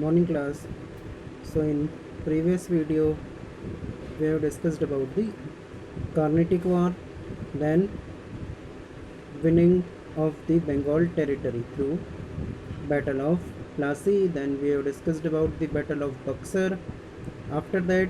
Morning class. So in previous video we have discussed about the Carnatic War, then winning of the Bengal territory through Battle of Plassey. Then we have discussed about the Battle of Buxar. After that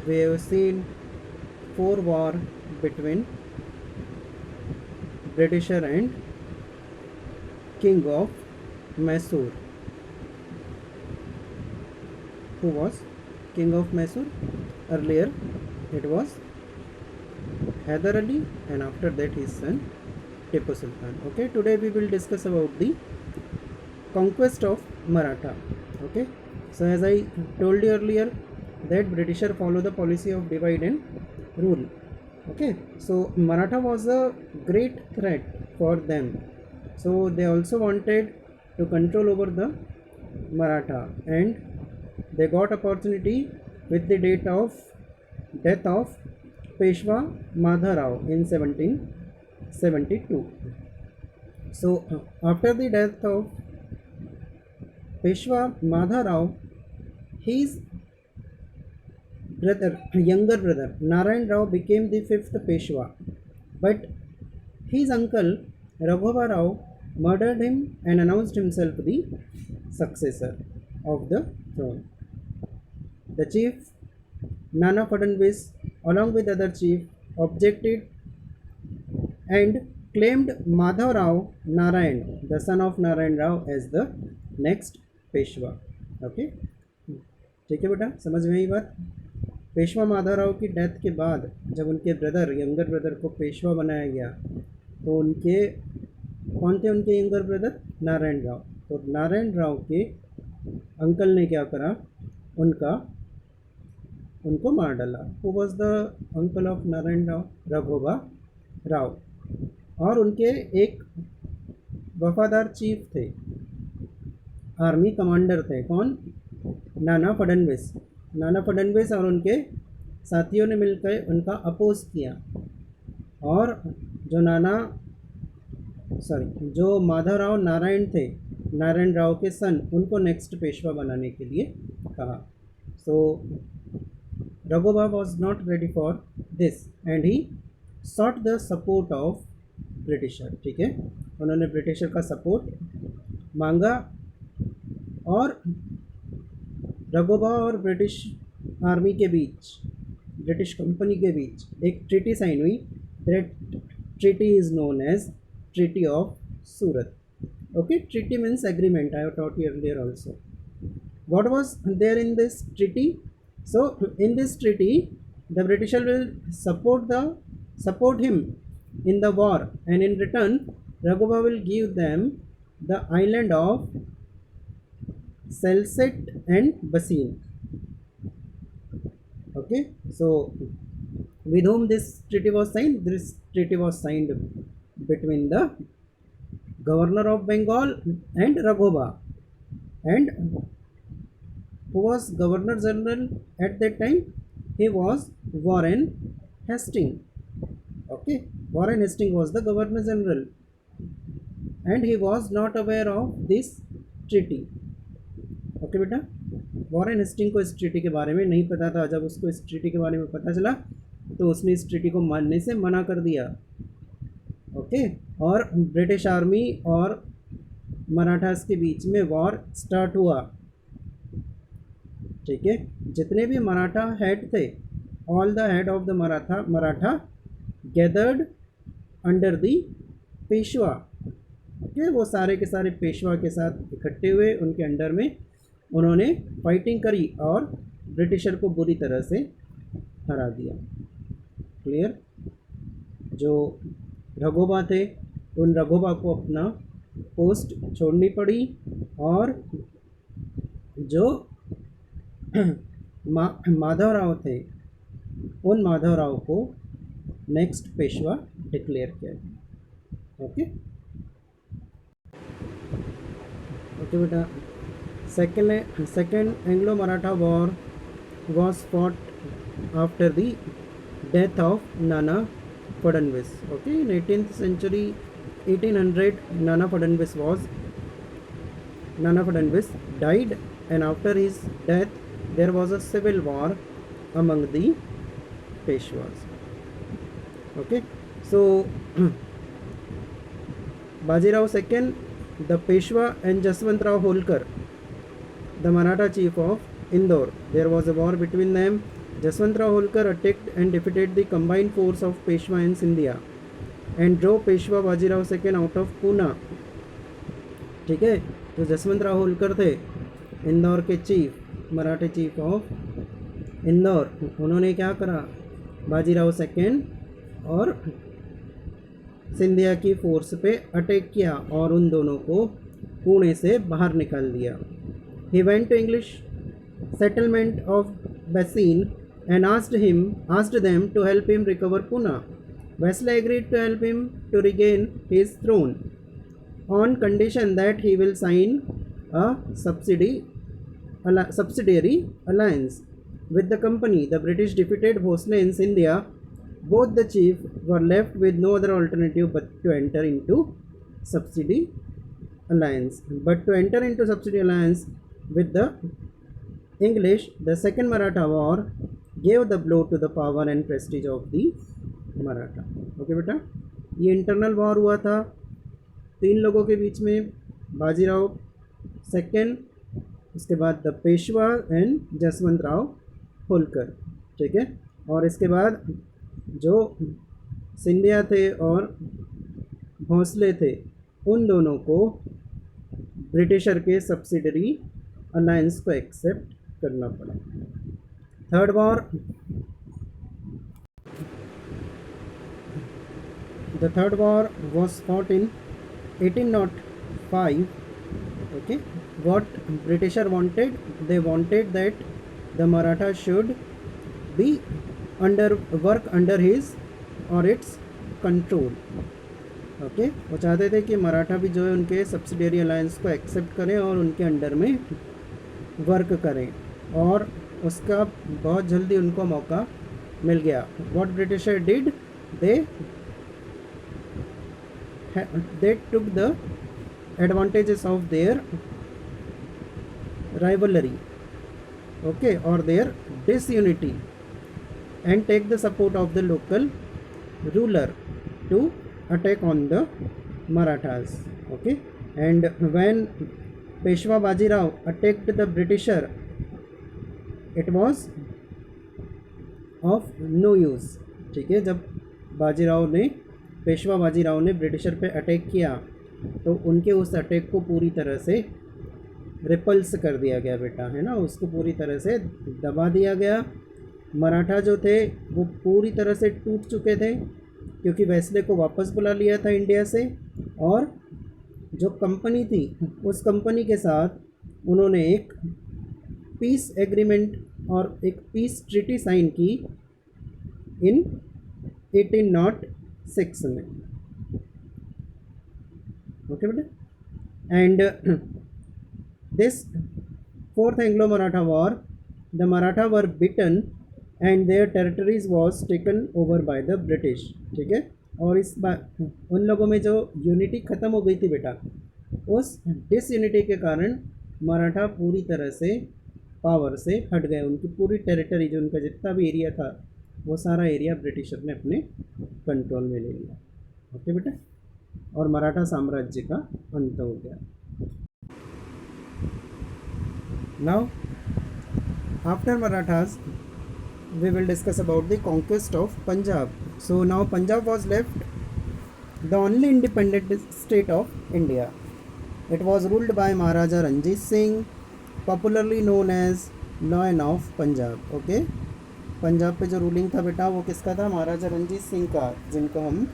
we have seen four war between Britisher and King of Mysore. Who was King of Mysore? Earlier it was Hyder Ali, and after that his son Tipu Sultan. Okay, today we will discuss about the conquest of Maratha. Okay, so as I told you earlier that Britisher follow the policy of divide and rule. Okay, so Maratha was a great threat for them, so they also wanted to control over the Maratha, and they got opportunity with the death of Peshwa Madharao in 1772. So after the death of Peshwa Madharao, his younger brother Narayan Rao became the fifth Peshwa, but his uncle Raghava Rao murdered him and announced himself the successor of the throne. The chief Nana Fadnvis, along with other chief, objected and claimed Madhav Rao Narayan, the son of Narayan Rao, as the next Peshwa. Okay, ठीक है बेटा, समझ में आई बात. पेशवा माधव राव की death के बाद जब उनके यंगर ब्रदर को पेशवा बनाया गया, तो उनके कौन थे उनके यंगर ब्रदर? नारायण राव. तो नारायण राव के अंकल ने क्या करा, उनको मार डाला. Who was the uncle of Narayan Rao? Raghoba Rao. और उनके एक वफादार चीफ थे, आर्मी कमांडर थे. कौन? नाना फडणवीस. नाना फडणवीस और उनके साथियों ने मिलकर उनका अपोज किया, और जो माधवराव नारायण थे, नारायण राव के सन, उनको नेक्स्ट पेशवा बनाने के लिए कहा. So Raghuba was not ready for this and he sought the support of Britisher. ठीक है, उन्होंने ब्रिटिशर का सपोर्ट मांगा, और रघुबा और ब्रिटिश आर्मी के बीच, ब्रिटिश कंपनी के बीच एक ट्रीटी साइन हुई. That treaty is known as treaty of Surat. Okay, treaty means agreement. I have taught you earlier also. What was there in this treaty? So in this treaty, the Britisher will support him in the war, and in return, Raghuba will give them the island of Selset and Basin. Okay, so with whom this treaty was signed? This treaty was signed between the Governor of Bengal and Raghuba. And who was Governor General at that time? He was Warren Hastings. Okay, Warren Hastings was the Governor General, and he was not aware of this treaty. Okay बेटा, Warren Hasting को इस treaty के बारे में नहीं पता था. जब उसको इस ट्रीटी के बारे में पता चला, तो उसने इस ट्रीटी को मानने से मना कर दिया. ओके, और ब्रिटिश आर्मी और मराठास के बीच में वॉर स्टार्ट हुआ. ठीक है, जितने भी मराठा हेड थे, all the head of the Maratha gathered under the Peshwa. Okay, वो सारे के सारे पेशवा के साथ इकट्ठे हुए, उनके अंडर में उन्होंने फाइटिंग करी और ब्रिटिशर को बुरी तरह से हरा दिया. क्लियर? जो रघुबा थे, उन रघुबा को अपना पोस्ट छोड़नी पड़ी, और जो माधवराव थे, उन माधवराव को नेक्स्ट पेशवा डिक्लेयर किया. ओके ओके बेटा, second Anglo-Maratha war was fought after the death of Nana Fadnvis. Okay, in 18th century, 1800, Nana Fadnvis died, and after his death there was a civil war among the Peshwas. Okay, so Bajirao II, the Peshwa, and Jaswantrao Holkar, the Maratha chief of Indore. There was a war between them. Jaswantrao Holkar attacked and defeated the combined force of Peshwa and Scindia and drove Peshwa Bajirao II out of Pune. ठीक है, जो जसवंतराव होलकर थे इंदौर के chief, Marathe chief of Indore, उन्होंने क्या करा, Bajirao second और सिंधिया की फोर्स पे अटैक किया और उन दोनों को पुणे से बाहर निकाल दिया. He went to English settlement of Bassein and asked them to help him recover Pune. Wesley agreed to help him to regain his throne on condition that he will sign a subsidiary alliance with the company. The British defeated Bhosle in Scindia. Both the chiefs were left with no other alternative but to enter into subsidiary alliance. With the English, the Second Maratha War gave the blow to the power and prestige of the Maratha. Okay बेटा, ये internal war हुआ था 3 लोगों के बीच में, Bajirao second, उसके बाद the Peshwa and Jaswantrao Holkar. ठीक है, और इसके बाद जो सिंधिया थे और भोंसले थे उन दोनों को ब्रिटिशर के सब्सिडरी अलायंस को एक्सेप्ट करना पड़ा. Third war, the third war was fought in 1805. Okay, what Britisher wanted, they wanted that the Maratha should be work under his or its control. Okay, वो चाहते थे कि मराठा भी जो है उनके सब्सिडियरी अलायंस को एक्सेप्ट करें और उनके अंडर में वर्क करें, और उसका बहुत जल्दी उनको मौका मिल गया. What britisher did, they took the advantages of their rivalry, okay, or their disunity, and take the support of the local ruler to attack on the Marathas. Okay, and when Peshwa Bajirao attacked the Britisher, it was of no use. ठीक है, जब पेशवा बाजीराव ने britisher पे attack किया तो उनके उस attack को पूरी तरह से रिपल्स कर दिया गया बेटा, है ना, उसको पूरी तरह से दबा दिया गया. मराठा जो थे वो पूरी तरह से टूट चुके थे क्योंकि वेस्ले को वापस बुला लिया था इंडिया से, और जो कंपनी थी उस कंपनी के साथ उन्होंने एक पीस एग्रीमेंट और एक पीस ट्रीटी साइन की इन 1806 में. ओके बेटा, and this fourth Anglo Maratha war, the Maratha were beaten and their territories was taken over by the British. ठीक है, और इस बार उन लोगों में जो यूनिटी ख़त्म हो गई थी बेटा, उस डिसयूनिटी के कारण मराठा पूरी तरह से पावर से हट गए. उनकी पूरी टेरिटरी, जो उनका जितना भी एरिया था, वो सारा एरिया ब्रिटिशर ने अपने कंट्रोल में ले लिया. ओके बेटा, और मराठा साम्राज्य का अंत हो गया. Now after Marathas we will discuss about the conquest of Punjab. So now Punjab was left the only independent state of India. It was ruled by Maharaja Ranjit Singh, popularly known as Lion of Punjab. Okay, Punjab पे जो ruling था बेटा वो किसका था, महाराजा रंजीत सिंह का, जिनको हम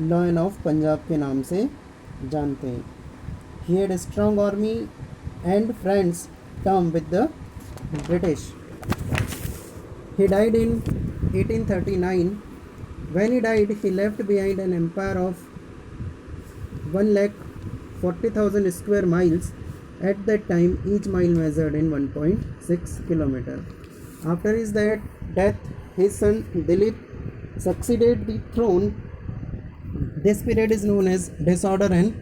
लॉयन ऑफ पंजाब के नाम से जानते हैं. He had a strong army and friends term with the British. He died in 1839. When he died, he left behind an empire of 1,40,000 square miles. At that time, each mile measured in 1.6 kilometer. After his death, his son Dilip succeeded the throne. This period is known as disorder and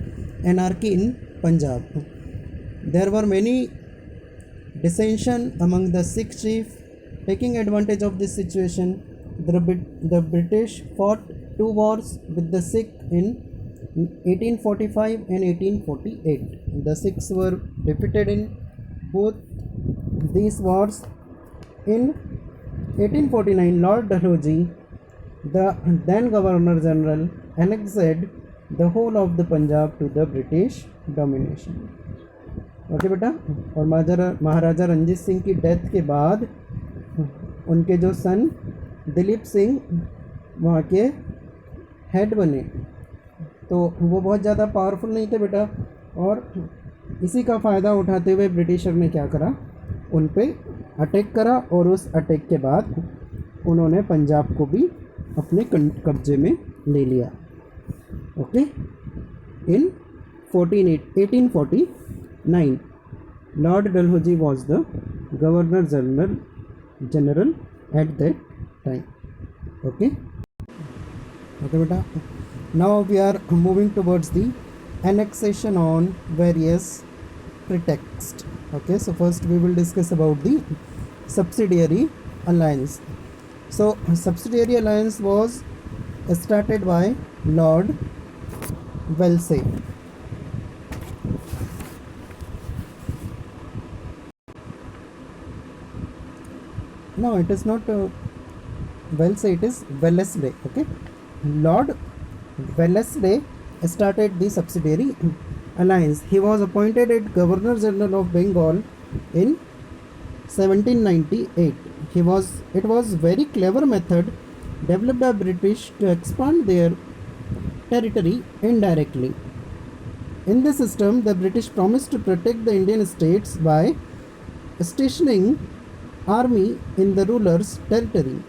anarchy in Punjab. There were many dissension among the Sikh chief. Taking advantage of this situation, the British fought two wars with the Sikh in 1845 and 1848. The Sikhs were defeated in both these wars. In 1849, Lord Dalhousie, the then Governor General, annexed the whole of the Punjab to the British domination. Okay बेटा। और महाराजा रंजीत सिंह की death के बाद उनके जो सन दिलीप सिंह वहाँ के head बने, तो वो बहुत ज़्यादा पावरफुल नहीं थे बेटा, और इसी का फ़ायदा उठाते हुए ब्रिटिशर ने क्या करा, उन पे अटैक करा, और उस अटैक के बाद उन्होंने पंजाब को भी अपने कब्जे में ले लिया। Okay. In 1849 Lord Dalhousie was the Governor General at that time. Okay beta. Now we are moving towards the annexation on various pretexts. Okay, so first we will discuss about the subsidiary alliance. So subsidiary alliance was started by Lord Wellesley. No, it is not Wellesley, it is Wellesley. Okay, Lord Wellesley started the subsidiary alliance. He was appointed as Governor General of Bengal in 1798. It was very clever method developed by British to expand their territory indirectly. In this system, the British promised to protect the Indian states by stationing army in the ruler's territory.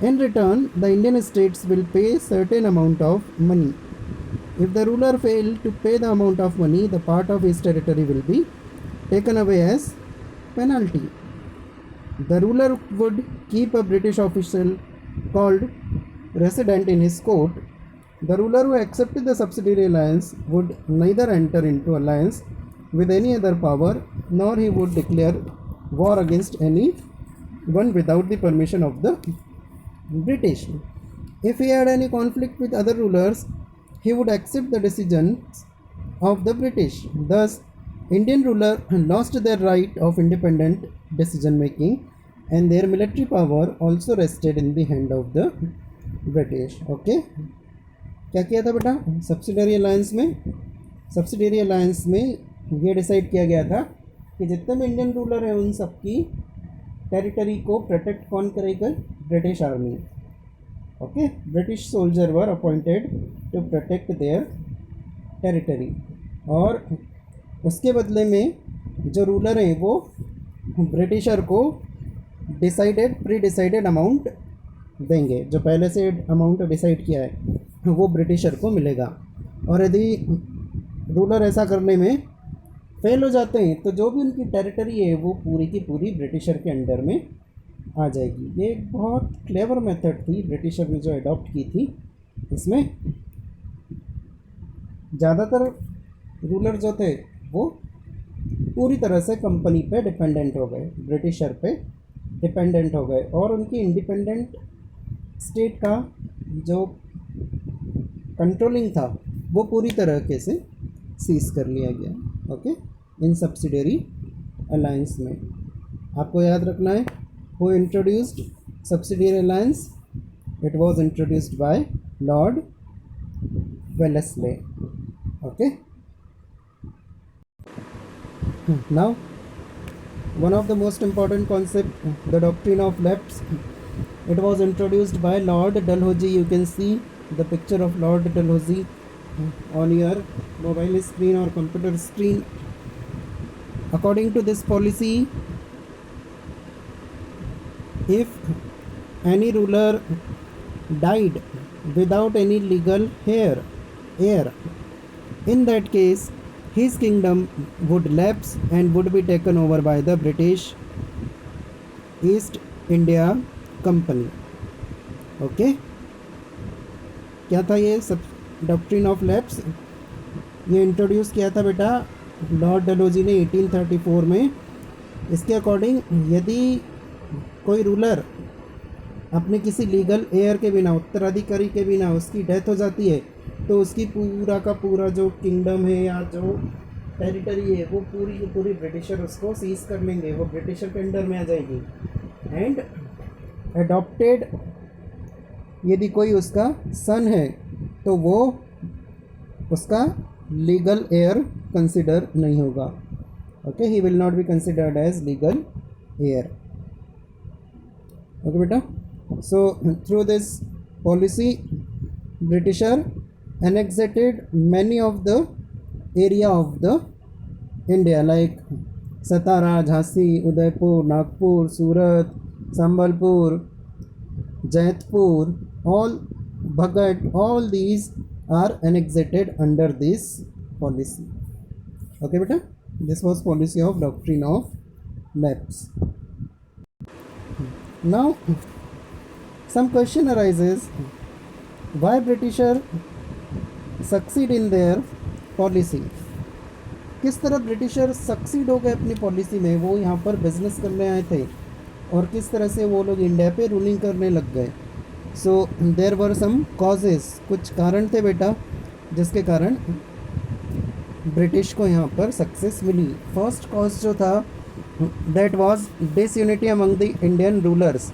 In return, the Indian states will pay certain amount of money. If the ruler failed to pay the amount of money, the part of his territory will be taken away as penalty. The ruler would keep a British official called resident in his court. The ruler who accepted the subsidiary alliance would neither enter into alliance with any other power, nor he would declare war against any one without the permission of the British. If he had any conflict with other rulers, he would accept the decisions of the British. Thus, Indian ruler lost their right of independent decision making, and their military power also rested in the hand of the British. Okay, क्या किया था बेटा subsidiary alliance में ये decide किया गया था कि जितने भी इंडियन रूलर हैं उन सब की टेरिटरी को प्रोटेक्ट कौन करेगा, British army. Okay, British soldier were appointed to protect their territory, और उसके बदले में जो रूलर हैं वो ब्रिटिशर को प्री डिसाइडेड अमाउंट देंगे. जो पहले से अमाउंट डिसाइड किया है वो ब्रिटिशर को मिलेगा, और यदि रूलर ऐसा करने में फेल हो जाते हैं तो जो भी उनकी टेरिटरी है वो पूरी की पूरी ब्रिटिशर के अंडर में आ जाएगी. ये एक बहुत क्लेवर मेथड थी ब्रिटिशर ने जो अडॉप्ट की थी. इसमें ज़्यादातर रूलर जो थे वो पूरी तरह से कंपनी पे डिपेंडेंट हो गए, ब्रिटिशर पे डिपेंडेंट हो गए, और उनकी इंडिपेंडेंट स्टेट का जो कंट्रोलिंग था वो पूरी तरीके से सीज कर लिया गया. ओके, इन सब्सिडियरी अलायंस में आपको याद रखना है who introduced subsidiary alliance. It was introduced by Lord Wellesley. Okay, now one of the most important concept, the doctrine of lapse. It was introduced by Lord Dalhousie. You can see the picture of Lord Dalhousie on your mobile screen or computer screen. According to this policy, if any ruler died without any legal heir, in that case his kingdom would lapse and would be taken over by the British East India Company. Okay, क्या था ये सब doctrine of lapse? ये introduce किया था बेटा Lord Dalhousie ने 1834 में, इसके अकॉर्डिंग यदि कोई रूलर अपने किसी लीगल हेयर के बिना, उत्तराधिकारी के बिना उसकी डेथ हो जाती है, तो उसकी पूरा का पूरा जो किंगडम है या जो टेरिटरी है वो पूरी की पूरी ब्रिटिशर उसको सीज कर लेंगे, वो ब्रिटिशर के अंडर में आ जाएगी। एंड अडॉप्टेड यदि कोई उसका सन है तो वो उसका लीगल हेयर कंसिडर नहीं होगा। Okay, he will not be considered as legal heir. Okay बेटा, so through this policy Britisher annexated many of the area of the India like Satara, Jhansi, Udaipur, Nagpur, Surat, Sambalpur, Jaitpur, all Bhagat, all these are annexated under this policy. Okay beta, this was policy of doctrine of lapse. Now some question arises, why Britisher succeed in their policy? किस तरह britisher succeed हो गए अपनी policy में, वो यहाँ पर business करने आए थे और किस तरह से वो लोग इंडिया पे रूलिंग करने लग गए। So there were some causes, कुछ कारण थे बेटा जिसके कारण ब्रिटिश को यहाँ पर सक्सेस मिली। फर्स्ट कॉज जो था that was disunity among the Indian rulers.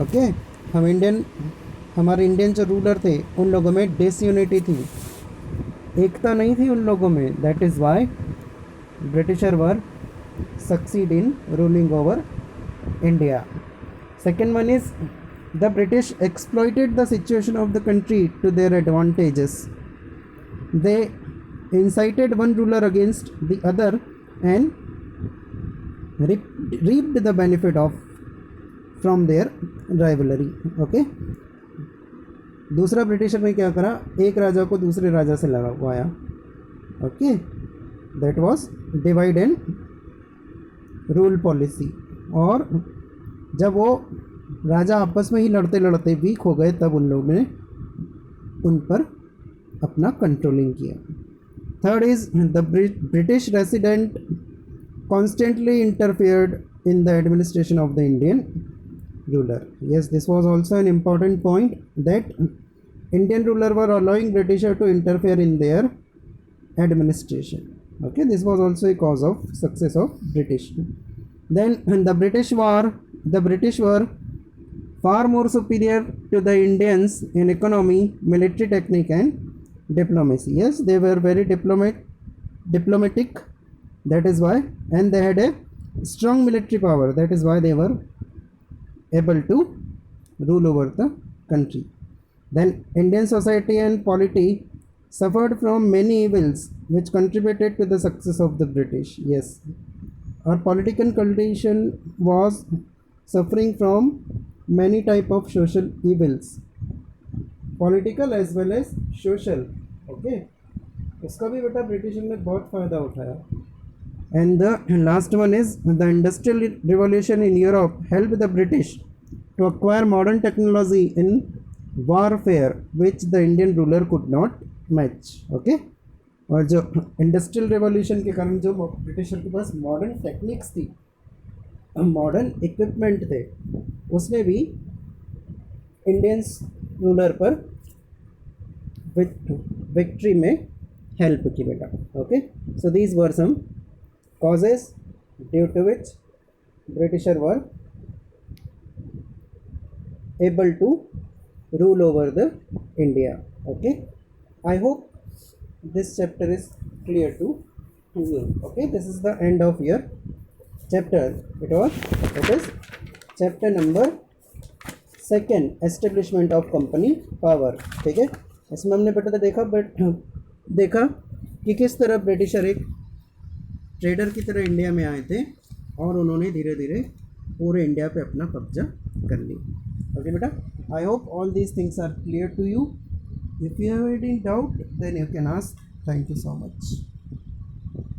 Okay, हमारे इंडियन जो रूलर थे उन लोगों में डिसयूनिटी थी, एकता नहीं थी उन लोगों में। That is why Britisher were succeed in ruling over India. Second one is the British exploited the situation of the country to their advantages. They incited one ruler against the other and reaped the benefit of from their rivalry. Okay, दूसरा britisher ने क्या करा, एक राजा को दूसरे राजा से लगवाया। Okay, that was divide and rule policy. और जब वो राजा आपस में ही लड़ते लड़ते वीक हो गए तब उन लोगों ने उन पर अपना कंट्रोलिंग किया। Third is the British resident constantly interfered in the administration of the Indian ruler. Yes, this was also an important point, that Indian ruler were allowing Britisher to interfere in their administration. Okay, this was also a cause of success of British. Then the British were far more superior to the Indians in economy, military technique and diplomacy. Yes, they were very diplomatic. That is why, and they had a strong military power. That is why they were able to rule over the country. Then Indian society and polity suffered from many evils which contributed to the success of the British. Yes, our political condition was suffering from many type of social evils, political as well as social. Okay, इसका भी बेटा British ने बहुत फ़ायदा उठाया। And the last one is the Industrial Revolution in Europe helped the British to acquire modern technology in warfare which the Indian ruler could not match. Okay, और जो industrial revolution के कारण जो ब्रिटिशर के पास मॉडर्न टेक्निक्स थी, modern equipment थे, उसने भी इंडियंस रूलर पर विक्ट्री में हेल्प की बेटा। Okay, so these were some causes due to which Britisher were able to rule over the India. Okay, I hope this chapter is clear to you. Okay, this is the end of your chapter. It is chapter number 2, establishment of company power. ठीक है, इसमें हमने बेटा देखा कि किस तरह britisher एक ट्रेडर की तरह इंडिया में आए थे और उन्होंने धीरे धीरे पूरे इंडिया पे अपना कब्जा कर लिया। ओके बेटा, I hope all these things are clear to you. If you have any doubt then you can ask. Thank you so much.